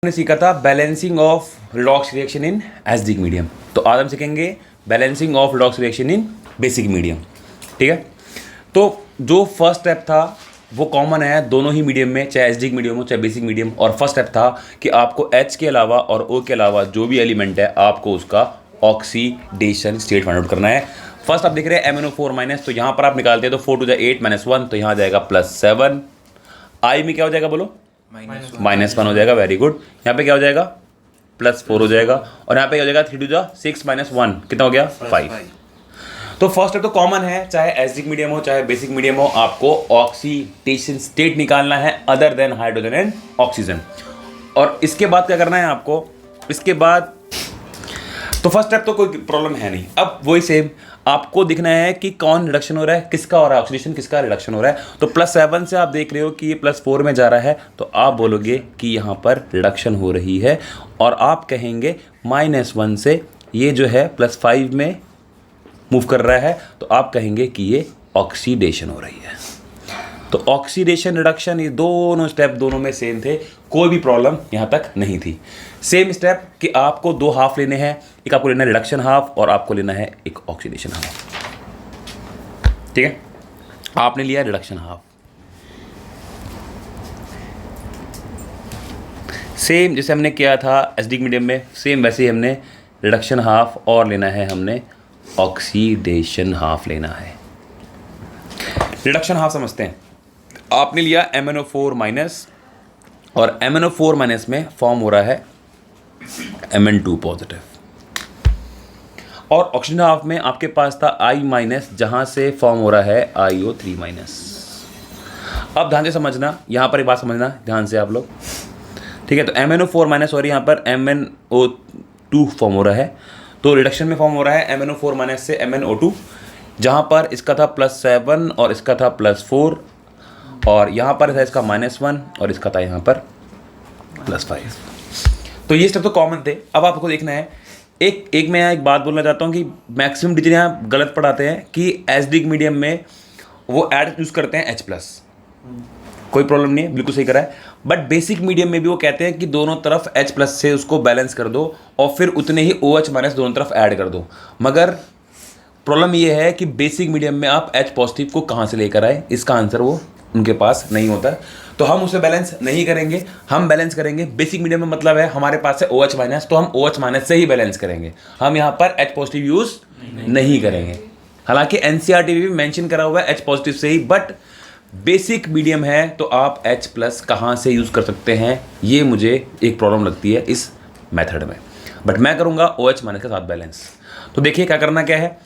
हमने सीखा था balancing of redox reaction in acidic medium. तो आज हम सीखेंगे balancing of redox reaction in basic medium. ठीक है, तो जो फर्स्ट स्टेप था वो कॉमन है दोनों ही मीडियम में, चाहे एसिडिक मीडियम हो चाहे बेसिक मीडियम। और फर्स्ट स्टेप था कि आपको H के अलावा और O के अलावा जो भी एलिमेंट है आपको उसका ऑक्सीडेशन स्टेट फाइंड आउट करना है। फर्स्ट आप देख रहे हैं MnO4 माइनस, तो यहाँ पर आप निकालते हैं तो 4 to the 8 -1, तो यहाँ जाएगा +7। आई में क्या हो जाएगा बोलो, -1 हो जाएगा। Very good. यहाँ पे क्या हो जाएगा, +4 हो जाएगा। और यहाँ पे क्या हो जाएगा 3 to the 6 -1, कितना हो गया 5। तो फर्स्ट स्टेप तो कॉमन है, चाहे एसिडिक मीडियम हो चाहे बेसिक मीडियम हो, आपको ऑक्सीडेशन स्टेट निकालना है other than hydrogen and oxygen. और इसके बाद क्या करना है आपको, इसके बाद तो फर्स्ट स्टेप तो कोई प्रॉब्लम है नहीं। अब वही सेम आपको दिखना है कि कौन रिडक्शन हो रहा है, किसका हो रहा है ऑक्सीडेशन, किसका रिडक्शन हो रहा है। तो +7 से आप देख रहे हो कि ये +4 में जा रहा है, तो आप बोलोगे कि यहाँ पर रिडक्शन हो रही है। और आप कहेंगे -1 से ये जो है +5 में मूव कर रहा है, तो आप कहेंगे कि ये ऑक्सीडेशन हो रही है। तो ऑक्सीडेशन रिडक्शन ये दोनों स्टेप दोनों में सेम थे, कोई भी प्रॉब्लम यहाँ तक नहीं थी। सेम स्टेप कि आपको 2 हाफ लेने हैं, एक आपको लेना है रिडक्शन हाफ और आपको लेना है एक ऑक्सीडेशन हाफ। ठीक है, आपने लिया रिडक्शन हाफ। सेम जैसे हमने किया था एसिडिक मीडियम में, सेम वैसे ही हमने रिडक्शन हाफ और लेना है हमने ऑक्सीडेशन हाफ लेना है। रिडक्शन हाफ समझते हैं। आपने लिया MnO4 माइनस और MnO4 माइनस में फॉर्म हो रहा है Mn2 पॉजिटिव। और ऑक्सीजन हाफ में आपके पास था I माइनस, जहां से फॉर्म हो रहा है IO3 माइनस। अब ध्यान से समझना, यहां पर एक बात समझना ध्यान से आप लोग। ठीक है, तो MnO4 माइनस और यहाँ पर MnO2 फॉर्म हो रहा है। तो रिडक्शन में फॉर्म हो रहा है MnO4 माइनस से MnO2, जहां पर इसका था +7 और इसका था +4 और यहाँ पर था इसका -1 और इसका था यहाँ पर +5। तो ये स्टेप तो कॉमन थे। अब आपको देखना है, एक मैं यहाँ एक बात बोलना चाहता हूँ कि मैक्सिमम टीचर यहाँ गलत पढ़ाते हैं कि एसिडिक मीडियम में वो ऐड यूज़ करते हैं H+। कोई प्रॉब्लम नहीं है, बिल्कुल सही करा है। बट बेसिक मीडियम में भी वो कहते हैं कि दोनों तरफ H+ से उसको बैलेंस कर दो और फिर उतने ही OH- दोनों तरफ ऐड कर दो। मगर प्रॉब्लम ये है कि बेसिक मीडियम में आप H पॉजिटिव को कहाँ से लेकर आए, इसका आंसर वो उनके पास नहीं होता। तो हम उसे बैलेंस नहीं करेंगे, हम बैलेंस करेंगे बेसिक मीडियम में। मतलब है हमारे पास है OH-, तो हम OH- से ही बैलेंस करेंगे, हम यहाँ पर H पॉजिटिव यूज़ नहीं करेंगे। हालांकि NCERT में भी मेंशन करा हुआ है H पॉजिटिव से ही, बट बेसिक मीडियम है तो आप H+ कहाँ से यूज़ कर सकते हैं, ये मुझे एक प्रॉब्लम लगती है इस मेथड में। बट मैं करूँगा OH- के साथ बैलेंस। तो देखिए क्या करना क्या है,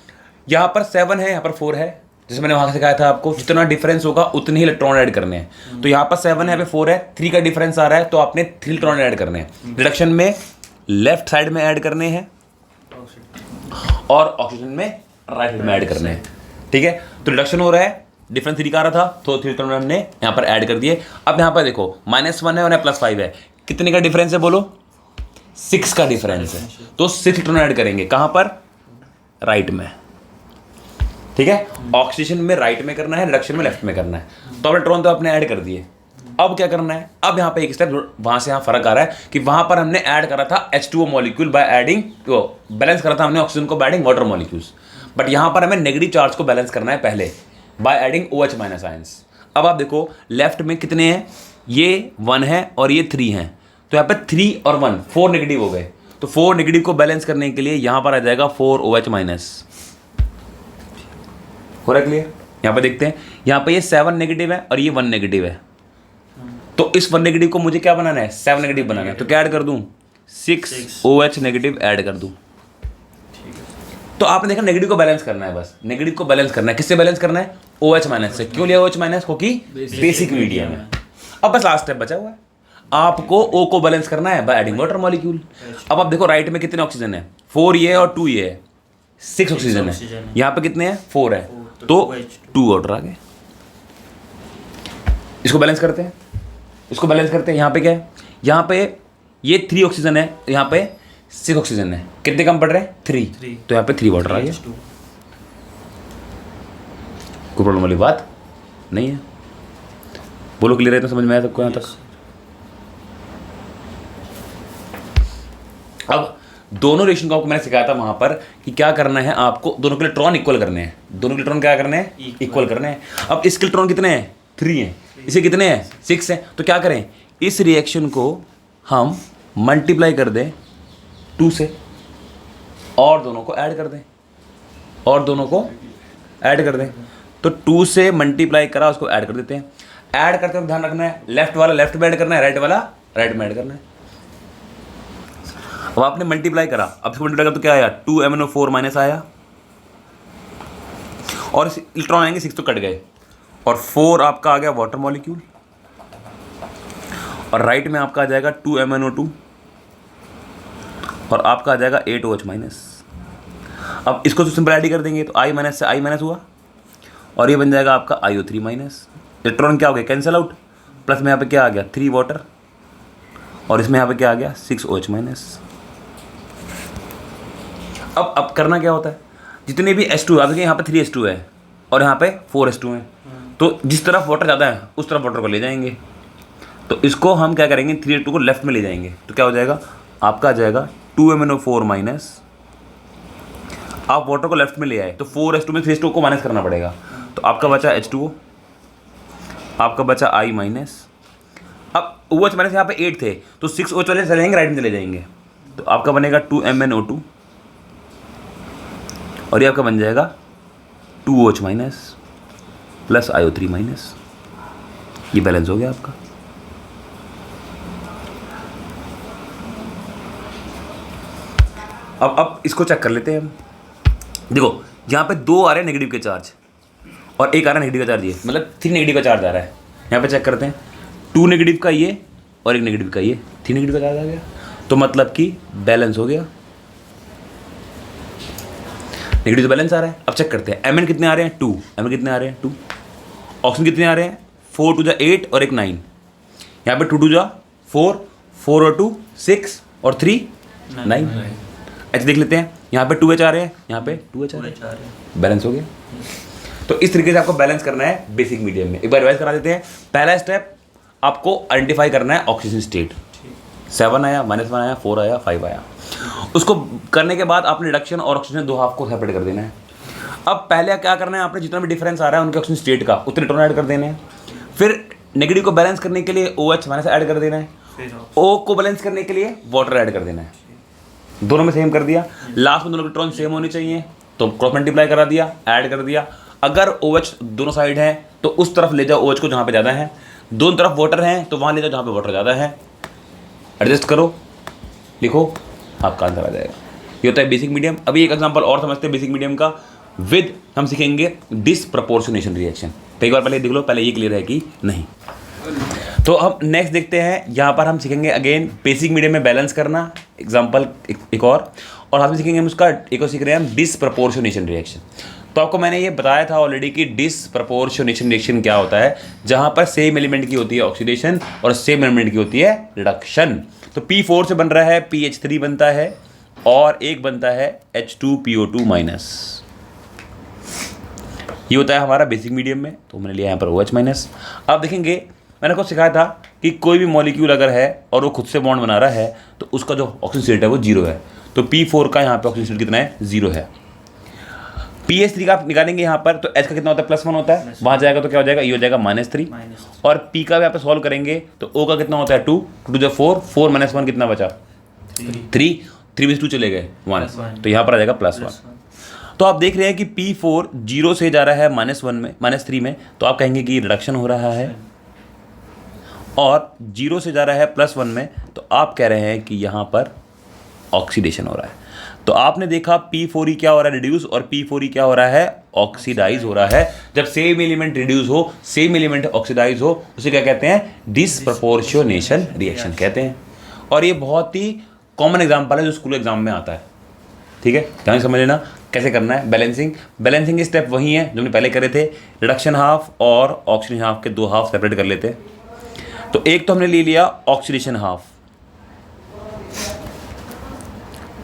यहाँ पर 7 है, यहाँ पर 4 है। जैसे मैंने वहाँ सिखाया था आपको, जितना डिफरेंस होगा उतने ही इलेक्ट्रॉन ऐड करने हैं। तो यहाँ पर 7 है, यहाँ पे 4 है, 3 का डिफरेंस आ रहा है, तो आपने 3 इलेक्ट्रॉन ऐड करने हैं। रिडक्शन में लेफ्ट साइड में ऐड करने हैं और ऑक्सीजन में राइट साइड में ऐड करने हैं। ठीक है, तो रिडक्शन हो रहा है, डिफरेंस 3 का आ रहा था, तो 3 इलेक्ट्रॉन हमने यहाँ पर ऐड कर दिए। अब यहाँ पर देखो -1 है और +5 है, कितने का डिफरेंस है बोलो, 6 का डिफरेंस है। तो 6 इलेक्ट्रॉन ऐड करेंगे, कहाँ पर, राइट में। ठीक है, ऑक्सीजन में राइट में करना है, रिडक्शन में लेफ्ट में करना है। तो अब इलेक्ट्रॉन तो आपने ऐड कर दिए। अब क्या करना है, अब यहाँ पे एक स्टेप वहां से यहाँ फर्क आ रहा है कि वहां पर हमने ऐड करा था H2O molecule by adding, balance करा था हमने ऑक्सीजन को by adding water molecules. But यहाँ पर हमें नेगेटिव चार्ज को बैलेंस करना है पहले बाय एडिंग OH- आयंस। अब आप देखो लेफ्ट में कितने हैं, ये 1 है और ये 3 हैं, तो यहाँ पे 3 और 1 4 नेगेटिव हो गए। तो 4 नेगेटिव को बैलेंस करने के लिए यहाँ पर आ जाएगा 4 OH-। हो रहा है क्लियर? यहाँ पे देखते हैं, यहाँ पे ये 7 नेगेटिव है और ये 1 नेगेटिव है। तो इस 1 नेगेटिव को मुझे क्या बनाना है, 7 नेगेटिव बनाना है। तो क्या ऐड कर दूं, 6 OH- ऐड कर दूं। तो आपने देखा नेगेटिव को बैलेंस करना है, बस नेगेटिव को बैलेंस करना है। किससे बैलेंस करना है, OH- से। क्यों लिया OH-, क्योंकि बेसिक मीडियम है। अब बस लास्ट स्टेप बचा हुआ है, आपको O को बैलेंस करना है बाय एडिंग वाटर मॉलिक्यूल। अब आप देखो राइट में कितने ऑक्सीजन है, 4 ये और 2 ये है, 6 ऑक्सीजन है। यहाँ पे कितने हैं, 4 है, तो 2 वाटर आ गए। इसको बैलेंस करते हैं, इसको बैलेंस करते हैं। यहाँ पे क्या है, यहाँ पे ये 3 ऑक्सीजन है, यहाँ पे 6 ऑक्सीजन है। कितने कम पड़ रहे हैं, 3, तो यहाँ पे 3 वाटर आ गया। कोई प्रॉब्लम वाली बात नहीं है, बोलो क्लियर है, तो समझ में आया सबको यहाँ तक। अब दोनों रिएक्शन को आपको मैंने सिखाया था वहाँ पर कि क्या करना है, आपको दोनों के इलेक्ट्रॉन इक्वल करने हैं, दोनों के इलेक्ट्रॉन क्या करने हैं, इक्वल करने हैं। अब इसके इलेक्ट्रॉन कितने हैं, 3 हैं, इसे कितने हैं, 6 हैं। तो क्या करें, इस रिएक्शन को हम मल्टीप्लाई कर दें 2 से और दोनों को ऐड कर दें, और दोनों को ऐड कर दें। तो 2 से मल्टीप्लाई करा, उसको ऐड कर देते हैं। ऐड करते वक्त ध्यान रखना है, लेफ्ट वाला लेफ्ट में ऐड करना है, राइट वाला राइट में ऐड करना है। अब आपने मल्टीप्लाई करा, अब इसको मल्टीप्लाई करा तो क्या आया, 2MnO4 माइनस आया, और इलेक्ट्रॉन आएंगे 6 तो कट गए, और 4 आपका आ गया वाटर मॉलिक्यूल, और राइट में आपका आ जाएगा 2MnO2, और आपका आ जाएगा 8OH माइनस। अब इसको तो सिंपलिटी कर देंगे तो I माइनस से I माइनस हुआ, और ये बन जाएगा आपका IO3 माइनस। इलेक्ट्रॉन क्या हो गया, कैंसिल आउट, प्लस में यहाँ पे क्या आ गया 3 वाटर, और इसमें यहाँ पे क्या आ गया 6OH माइनस। अब करना क्या होता है, जितने भी H2 आप देखिए यहाँ पे 3H2 है और यहाँ पे 4H2 है, तो जिस तरफ वाटर ज़्यादा है उस तरफ वाटर को ले जाएंगे। तो इसको हम क्या करेंगे, 3H2 को लेफ्ट में ले जाएंगे, तो क्या हो जाएगा, आपका आ जाएगा 2MnO4 माइनस। आप वाटर को लेफ्ट में ले आए तो 4H2 में 3H2 को माइनस करना पड़ेगा, तो आपका बचा H2O, आपका बचा I माइनस। अब OH माइनस यहाँ पे 8 थे तो 6OH वाले चले जाएंगे, राइट में चले जाएंगे, तो आपका बनेगा 2MnO2, और ये आपका बन जाएगा 2OH minus plus IO3 minus. ये बैलेंस हो गया आपका। अब इसको चेक कर लेते हैं हम। देखो यहाँ पे 2 आ रहे हैं नेगेटिव के चार्ज और एक आ रहा है नेगेटिव का चार्ज, ये मतलब 3 नेगेटिव का चार्ज आ रहा है। यहाँ पे चेक करते हैं, 2 नेगेटिव का ये और 1 नेगेटिव का ये, 3 नेगेटिव का चार्ज आ गया, तो मतलब कि बैलेंस हो गया, नेगेटिव तो बैलेंस आ रहा है। अब चेक करते हैं Mn कितने आ रहे हैं, 2, Mn कितने आ रहे हैं 2, ऑक्सीजन कितने आ रहे हैं 4 2 जा 8 और 1 9, यहाँ पे 2 2 जा 4, 4 और 2 6 और 3 9। ऐसे देख लेते हैं, यहाँ पे 2H आ रहे हैं, यहाँ पे 2H आ रहे हैं, बैलेंस हो गया। तो इस तरीके से आपको बैलेंस करना है बेसिक मीडियम में। एक बार रिवाइज करा देते हैं। पहला स्टेप आपको आइडेंटिफाई करना है ऑक्सीजन स्टेट, 7 आया, -1 आया, 4 आया, 5 आया। उसको करने के बाद आपने रिडक्शन और ऑक्सीजन 2 हाफ को सेपरेट कर देना है। अब पहले क्या करना है, आपने जितना भी डिफरेंस आ रहा है उनके ऑक्सीजन स्टेट का उतने इलेक्ट्रॉन ऐड कर देने हैं। फिर नेगेटिव को बैलेंस करने के लिए OH माइनस ऐड कर देना है, O को बैलेंस करने के लिए वाटर ऐड कर देना है, दोनों में सेम कर दिया। लास्ट में दोनों इलेक्ट्रॉन सेम होने चाहिए तो क्रॉस मल्टीप्लाई करा दिया, ऐड कर दिया। अगर OH दोनों साइड हैं तो उस तरफ ले जाओ OH को जहाँ पे ज़्यादा है, दोनों तरफ वाटर हैं तो वहाँ ले जाओ जहाँ पे वाटर ज़्यादा है, एडजस्ट करो, लिखो, आपका आंसर आ जाएगा। ये होता है बेसिक मीडियम। अभी एक एग्जांपल और समझते हैं बेसिक मीडियम का, विद हम सीखेंगे डिसप्रपोर्शनेशन रिएक्शन। तो एक बार पहले देख लो, पहले ये क्लियर है कि नहीं। तो हम नेक्स्ट देखते हैं, यहाँ पर हम सीखेंगे अगेन बेसिक मीडियम में बैलेंस करना, एग्जांपल एक और साथ में सीखेंगे हम उसका एक और सीख रहे हैं हम डिसप्रपोर्शनेशन रिएक्शन। तो आपको मैंने ये बताया था ऑलरेडी कि डिसप्रपोर्शनेशन रिएक्शन क्या होता है, जहाँ पर सेम एलिमेंट की होती है ऑक्सीडेशन और सेम एलिमेंट की होती है रिडक्शन। तो P4 से बन रहा है PH3 बनता है और एक बनता है H2PO2 माइनस। ये होता है हमारा बेसिक मीडियम में, तो मैंने लिया यहाँ पर OH माइनस। अब देखेंगे मैंने आपको सिखाया था कि कोई भी मॉलिक्यूल अगर है और वो खुद से बॉन्ड बना रहा है तो उसका जो ऑक्सीजन स्टेट है वो 0 है। तो P4 का यहाँ पे ऑक्सीजन स्टेट कितना है, 0 है। PH3 का आप निकालेंगे यहाँ पर तो H का कितना होता है, +1 होता है, वहाँ जाएगा तो क्या हो जाएगा, ये हो जाएगा -3। और P का भी यहाँ पे सॉल्व करेंगे तो O का कितना होता है 2, 2 2 4, 4 -1 कितना बचा 3, 3 में 2 चले गए 1, तो यहाँ पर आ जाएगा +1। तो आप देख रहे हैं कि P4 0 से जा रहा है -1 में, -3 में, तो आप कहेंगे कि रिडक्शन हो रहा है, और 0 से जा रहा है +1 में तो आप कह रहे हैं कि यहाँ पर ऑक्सीडेशन हो रहा है। तो आपने देखा P4 क्या हो रहा है, रिड्यूस, और P4 क्या हो रहा है, ऑक्सीडाइज हो रहा है। जब सेम एलिमेंट रिड्यूस हो, सेम एलिमेंट ऑक्सीडाइज हो, उसे क्या कहते हैं, डिसप्रपोर्शनेशन रिएक्शन कहते हैं। और ये बहुत ही कॉमन एग्जांपल है जो स्कूल एग्जाम में आता है, ठीक है। ध्यान समझ लेना कैसे करना है बैलेंसिंग। बैलेंसिंग के स्टेप वही है जो हमने पहले करे थे, रिडक्शन हाफ और ऑक्सीडेशन हाफ के 2 हाफ सेपरेट कर लेते। तो एक तो हमने ले लिया ऑक्सीडेशन हाफ,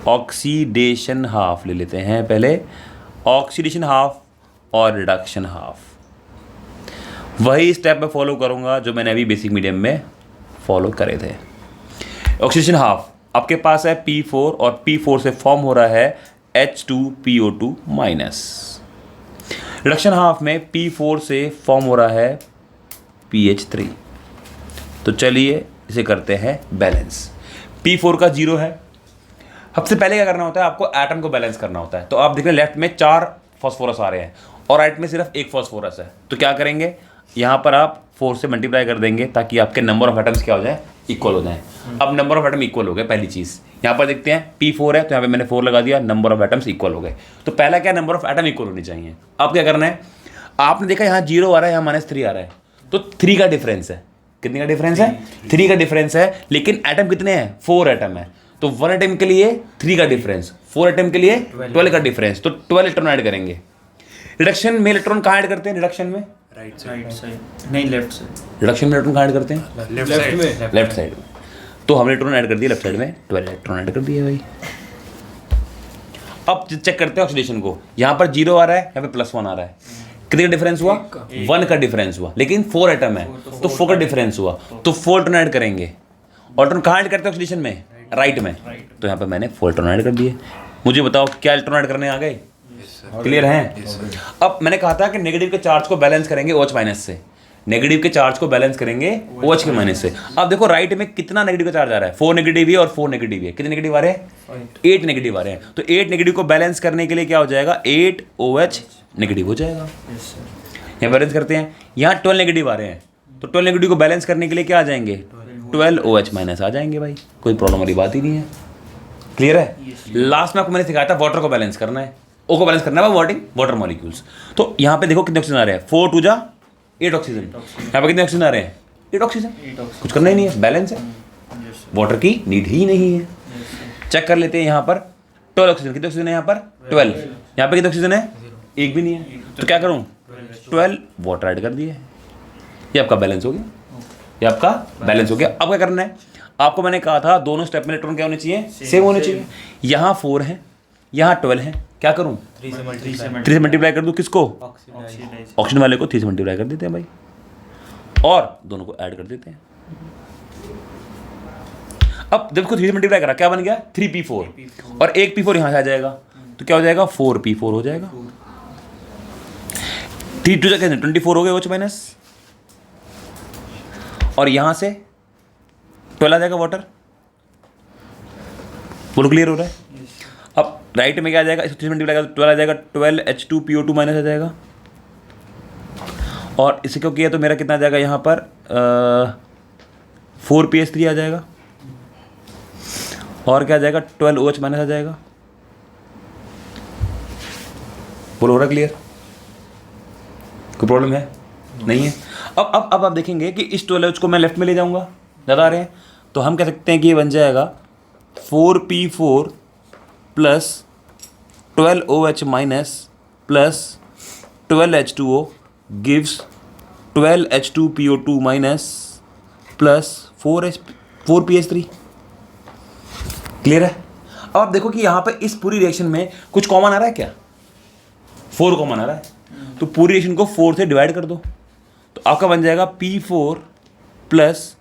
ऑक्सीडेशन हाफ ले लेते हैं पहले, ऑक्सीडेशन हाफ और रिडक्शन हाफ। वही स्टेप मैं फॉलो करूंगा जो मैंने अभी बेसिक मीडियम में फॉलो करे थे। ऑक्सीडेशन हाफ आपके पास है P4 और P4 से फॉर्म हो रहा है H2PO2 माइनस। रिडक्शन हाफ में P4 से फॉर्म हो रहा है PH3। तो चलिए इसे करते हैं बैलेंस। P4 का 0 है। सबसे पहले क्या करना होता है, आपको एटम को बैलेंस करना होता है। तो आप देख रहे हैं लेफ्ट में 4 फॉस्फोरस आ रहे हैं और राइट में सिर्फ 1 फॉस्फोरस है। तो क्या करेंगे, यहाँ पर आप 4 से मल्टीप्लाई कर देंगे ताकि आपके नंबर ऑफ एटम्स क्या हो जाए, इक्वल हो जाए। अब नंबर ऑफ एटम इक्वल हो गए, पहली चीज़ यहाँ पर देखते हैं P4 है तो यहाँ पे मैंने 4 लगा दिया, नंबर ऑफ एटम्स इक्वल हो गए। तो पहला क्या, नंबर ऑफ एटम इक्वल होनी चाहिए। अब क्या करना है, आपने देखा यहाँ 0 आ रहा है, यहाँ -3 आ रहा है, तो 3 का डिफरेंस है। कितने का डिफरेंस है, 3 का डिफरेंस है। लेकिन एटम कितने हैं, 4 एटम है। तो 1 एटम के लिए 3 का डिफरेंस, 4 एटम के लिए 12 का डिफरेंस, तो 12 इलेक्ट्रॉन ऐड करेंगे। रिडक्शन में इलेक्ट्रॉन कहाँ ऐड करते हैं, रिडक्शन में राइट साइड नहीं लेफ्ट साइड। रिडक्शन में इलेक्ट्रॉन कहाँ ऐड करते हैं, लेफ्ट साइड में। तो हमने इलेक्ट्रॉन ऐड कर दिया लेफ्ट साइड में, 12 इलेक्ट्रॉन ऐड कर दिए भाई। अब चेक करते हैं ऑक्सीडेशन को। यहाँ पर 0 आ रहा है, यहाँ पे +1 आ रहा है। कितने का डिफरेंस हुआ, 1 का डिफरेंस हुआ। लेकिन 4 एटम है तो 4 का डिफरेंस हुआ, तो 4 इलेक्ट्रॉन ऐड करेंगे। इलेक्ट्रॉन कहाँ ऐड करते हैं ऑक्सीडेशन में, राइट में। तो यहाँ पे मैंने 4 इलेक्ट्रॉन ऐड कर दिए। मुझे बताओ क्या इलेक्ट्रॉन ऐड करने आ गए, क्लियर हैं। अब मैंने कहा था कि नेगेटिव के चार्ज को बैलेंस करेंगे OH माइनस से, नेगेटिव के चार्ज को बैलेंस करेंगे OH के माइनस से। अब देखो राइट में कितना नेगेटिव का चार्ज आ रहा है, 4 नेगेटिव है और 4 नेगेटिव है। कितने नेगेटिव आ रहे हैं, 8 नेगेटिव आ रहे हैं। तो 8 नेगेटिव को बैलेंस करने के लिए क्या हो जाएगा, 8 OH नेगेटिव हो जाएगा। यहाँ बैलेंस करते हैं, यहाँ 12 नेगेटिव आ रहे हैं, तो 12 नेगेटिव को बैलेंस करने के लिए क्या आ जाएंगे, 12 OH माइनस आ जाएंगे भाई। कोई प्रॉब्लम वाली बात ही नहीं है, क्लियर है। लास्ट में आपको मैंने सिखाया था वाटर को बैलेंस करना है, O को बैलेंस करना है वाटर मॉलिक्यूल्स। तो यहाँ पे देखो कितने ऑक्सीजन आ रहे हैं, 4 2 जा 8 ऑक्सीजन। यहाँ पे कितने ऑक्सीजन आ रहे हैं, 8 ऑक्सीजन। कुछ करना ही नहीं है, बैलेंस है, वाटर की नीड ही नहीं है। चेक कर लेते हैं यहाँ पर 12 ऑक्सीजन, कितने ऑक्सीजन है यहाँ पर 12। यहाँ पे कितने ऑक्सीजन है, एक भी नहीं है। तो क्या करूँ, 12 वाटर ऐड कर दिए, ये आपका बैलेंस हो गया, ये आपका बैलेंस हो गया। अब क्या करना है, आपको मैंने कहा था दोनों स्टेप में इलेक्ट्रॉन क्या होने चाहिए, सेम होने चाहिए। यहाँ 4 है, यहाँ 12 है, क्या करूँ, 3 से मल्टीप्लाई कर दूँ, किसको, ऑक्सीजन वाले को 3 से मल्टीप्लाई कर देते हैं भाई, और दोनों को ऐड कर देते हैं। अब जब इसको 3 से मल्टीप्लाई करा, क्या बन गया, 3P4 और एक P4 यहाँ से आ जाएगा, तो क्या हो जाएगा, 4P4 हो जाएगा। 3 2 जा 24 हो गए OH माइनस, और यहाँ से 12 आ जाएगा वाटर। बोलो क्लियर हो रहा है। अब राइट में क्या आ जाएगा, इसको 3 मल्टीप्लाई करेगा तो 12 आ जाएगा, 12 H2PO2 माइनस आ जाएगा। और इसे क्यों किया तो मेरा कितना आ जाएगा यहाँ पर 4PS3 आ जाएगा, और क्या आ जाएगा 12 OH माइनस आ जाएगा। बोलो हो रहा क्लियर, कोई प्रॉब्लम है नहीं है। अब आप देखेंगे कि इस 12 OH को मैं लेफ्ट में ले जाऊंगा, ज़्यादा आ रहे हैं, तो हम कह सकते हैं कि ये बन जाएगा 4P4 plus 12 OH minus plus 12 H2O gives 12 H2PO2 minus plus 4PH3। Clear है। अब आप देखो कि यहाँ पे इस पूरी रिएक्शन में कुछ कॉमन आ रहा है क्या, 4 कॉमन आ रहा है, तो पूरी रिएक्शन को 4 से डिवाइड कर दो, तो आपका बन जाएगा P4 plus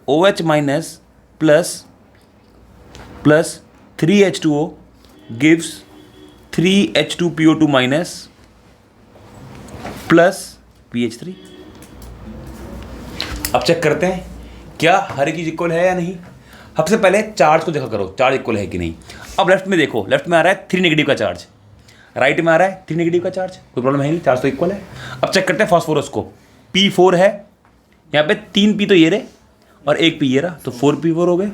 OH minus plus 3H2O gives 3H2PO2 minus plus PH3। अब चेक करते हैं क्या हर एक चीज इक्वल है या नहीं। सबसे पहले चार्ज को देखा करो, चार्ज इक्वल है कि नहीं। अब लेफ्ट में देखो, लेफ्ट में आ रहा है 3 नेगेटिव का चार्ज, राइट में आ रहा है 3 नेगेटिव का चार्ज, कोई प्रॉब्लम है नहीं, चार्ज तो इक्वल है। अब चेक करते हैं फास्फोरस को, P4 है, यहाँ पे 3 P तो ये रहे और 1 P ये रहा, तो 4P4 हो गए।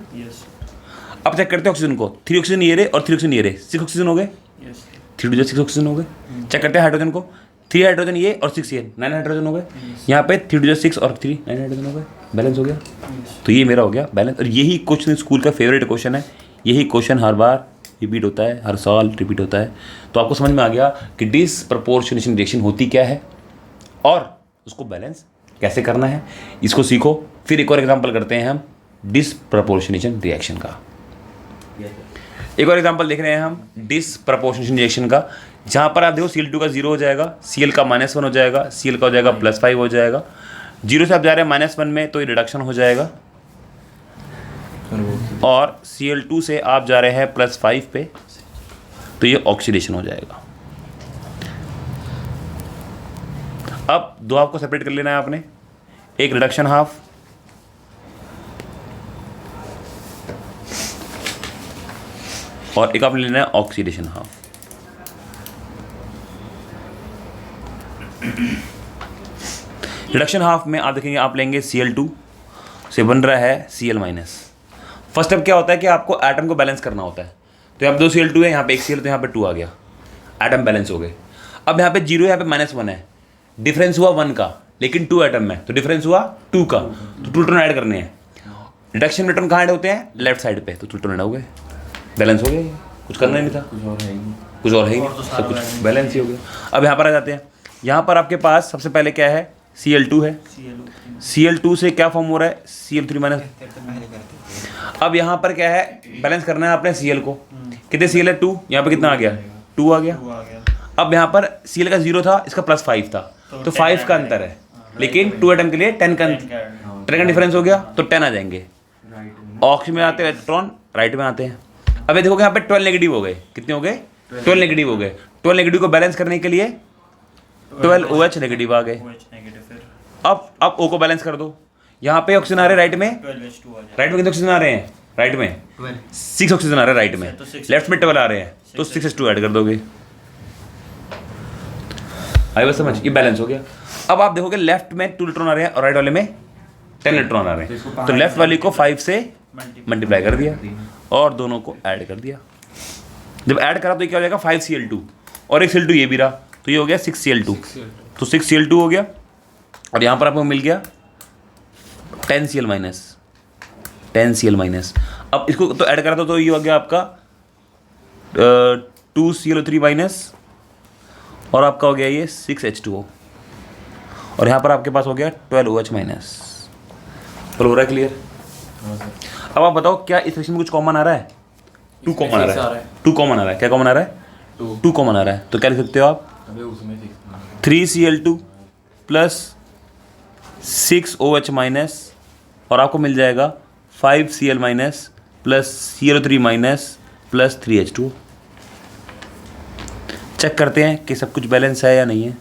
अब चेक करते हैं ऑक्सीजन को, 3 ऑक्सीजन ये रहे और 3 ऑक्सीजन ये रहे, 6 ऑक्सीजन हो गए, 3 2 6 ऑक्सीजन हो गए। चेक करते हैं हाइड्रोजन को, 3 हाइड्रोजन ये और 6 ये, 9 हाइड्रोजन हो गए। यहाँ पे 3 2 6 और 3 9 हाइड्रोजन हो गए, बैलेंस हो गया। तो ये मेरा हो गया बैलेंस। और यही क्वेश्चन स्कूल का फेवरेट क्वेश्चन है, यही क्वेश्चन हर बार रिपीट होता है, हर साल रिपीट होता है। तो आपको समझ में आ गया कि डिसप्रपोर्शनेशन रिएक्शन होती क्या है और उसको बैलेंस कैसे करना है, इसको सीखो। फिर एक और एग्जांपल करते हैं हम डिसप्रपोर्शनेशन रिएक्शन का। एक और एग्जांपल देख रहे हैं हम डिसप्रपोर्शनेशन रिएक्शन का, जहाँ पर आप देखो Cl2 का 0 हो जाएगा, Cl का -1 हो जाएगा, Cl का हो जाएगा +5 हो जाएगा। 0 से आप जा रहे हैं -1 में, तो ये रिडक्शन हो जाएगा। और Cl2 से आप जा रहे हैं +5 पे, तो ये ऑक्सीडेशन हो जाएगा। अब दो आपको सेपरेट कर लेना है आपने, एक रिडक्शन हाफ और एक आपने लेना है ऑक्सीडेशन हाफ। रिडक्शन हाफ में आप देखेंगे आप लेंगे Cl2 से बन रहा है Cl-। फर्स्ट स्टेप क्या होता है कि आपको एटम को बैलेंस करना होता है। तो यहाँ पे 2 Cl2 है, यहाँ पे 1 Cl, तो यहाँ पे 2 आ गया, एटम बैलेंस हो गए। अब यहाँ पे 0 है, यहाँ पे -1 है, डिफरेंस हुआ 1 का, लेकिन 2 एटम में, तो डिफरेंस हुआ 2 का, तो 2 इलेक्ट्रॉन ऐड करने हैं। रिडक्शन में इलेक्ट्रॉन कहाँ ऐड होते हैं? लेफ्ट साइड पे, तो 2 इलेक्ट्रॉन ऐड हो गए, बैलेंस हो गया। कुछ करना ही नहीं था, कुछ और है ही नहीं, सब कुछ बैलेंस ही हो गया। अब यहाँ पर आ जाते हैं, यहाँ पर आपके पास सबसे पहले क्या है? Cl2 है। Cl2 से क्या फॉर्म हो रहा है? Cl3-। अब यहाँ पर क्या है? बैलेंस करना है आपने Cl को। कितने Cl है? 2। यहाँ पे कितना आ गया? 2 आ गया। अब यहाँ पर Cl का 0 था, इसका +5 था, तो 5 का अंतर है, लेकिन 2 एटम के लिए 10 का डिफरेंस हो गया, तो 10 आ जाएंगे। ऑक्सीजन में आते हैं इलेक्ट्रॉन, राइट में आते हैं। अब ये देखोगे यहाँ पे 12 नेगेटिव हो गए। कितने हो गए? 12 नेगेटिव हो गए। 12 नेगेटिव को बैलेंस करने के लिए 12 OH नेगेटिव आ गए। अब O को बैलेंस कर दो। यहाँ पे ऑक्सीजन आ रहे हैं राइट में, राइट में कितने ऑक्सीजन आ रहे हैं? राइट में 6 ऑक्सीजन आ रहे हैं राइट में, लेफ्ट में 12 आ रहे हैं, तो 6s2 ऐड कर दोगे। आई बात समझ? ये बैलेंस हो गया। अब आप देखोगे लेफ्ट में 2 इलेक्ट्रॉन आ रहे हैं और राइट वाले में 10 इलेक्ट्रॉन आ रहे हैं, तो लेफ्ट वाली को 5 से मल्टीप्लाई कर दिया और दोनों को ऐड कर दिया। जब ऐड करा तो ये क्या हो जाएगा? 5 Cl2 और एक Cl2 ये भी रहा, तो ये हो गया 6 Cl2, तो 6 Cl2 हो गया। और यहाँ पर आपको मिल गया 10 Cl-। अब इसको तो ऐड करा तो ये हो गया आपका 2 Cl3- और आपका हो गया ये 6H2O, और यहाँ पर आपके पास हो गया 12 OH-। तो हो रहा है क्लियर? अब आप बताओ क्या इस रिएक्शन में कुछ कॉमन आ रहा है? 2 कॉमन आ रहा है। 2 कॉमन आ रहा है। क्या कॉमन आ रहा है? 2 कॉमन आ रहा है। तो क्या लिख सकते हो आप? 3 Cl2 + 6 OH- और आपको मिल जाएगा 5 Cl- + Cl3- + 3H2O। चेक करते हैं कि सब कुछ बैलेंस है या नहीं है।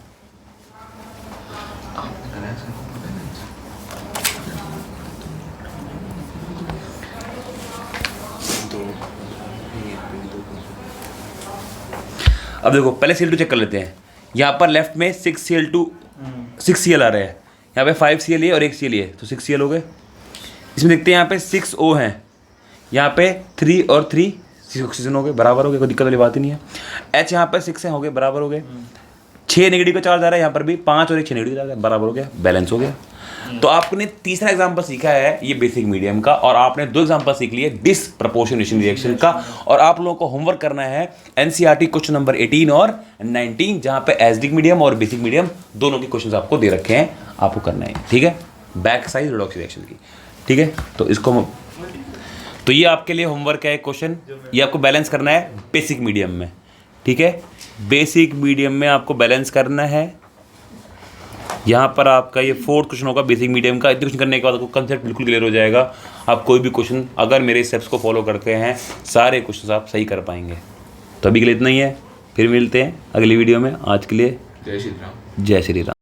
अब देखो पहले Cl2 चेक कर लेते हैं। यहाँ पर लेफ्ट में 6 Cl आ रहे हैं, यहाँ पे 5 Cl है और 1 Cl है, तो 6 Cl हो गए। इसमें देखते हैं यहाँ पे 6 O हैं, यहाँ पे 3 और 3 6 ऑक्सीजन हो गए, बराबर हो गए, कोई दिक्कत वाली बात ही नहीं है। H यहाँ पे 6 हैं, हो गए, बराबर हो गए। 6 नेगेटिव का चार्ज आ रहा है यहाँ पर भी, 5 और 1 6 नेगेटिव चार्ज है, बराबर हो गया, बैलेंस हो गया। तो आपने तीसरा एग्जाम्पल सीखा है ये बेसिक मीडियम का, और आपने 2 एग्जाम्पल सीख लिए डिसप्रपोर्शनेशन रिएक्शन का, और आप लोगों को होमवर्क करना है एनसीईआरटी क्वेश्चन नंबर 18 और 19, जहाँ पे एसिडिक मीडियम और बेसिक मीडियम दोनों के क्वेश्चन आपको दे रखे हैं, आपको करना है, ठीक है, बैक साइड रिडॉक्स रिएक्शन की, ठीक है। तो इसको तो ये आपके लिए होमवर्क है क्वेश्चन, ये आपको बैलेंस करना है बेसिक मीडियम में, ठीक है। बेसिक मीडियम में आपको बैलेंस करना है। यहाँ पर आपका ये 4th क्वेश्चन होगा बेसिक मीडियम का। इतने क्वेश्चन करने के बाद आपको कंसेप्ट बिल्कुल क्लियर हो जाएगा। आप कोई भी क्वेश्चन अगर मेरे स्टेप्स को फॉलो करते हैं, सारे क्वेश्चन आप सही कर पाएंगे। तो अभी के लिए इतना ही है, फिर मिलते हैं अगली वीडियो में। आज के लिए जय श्री राम। जय श्री राम।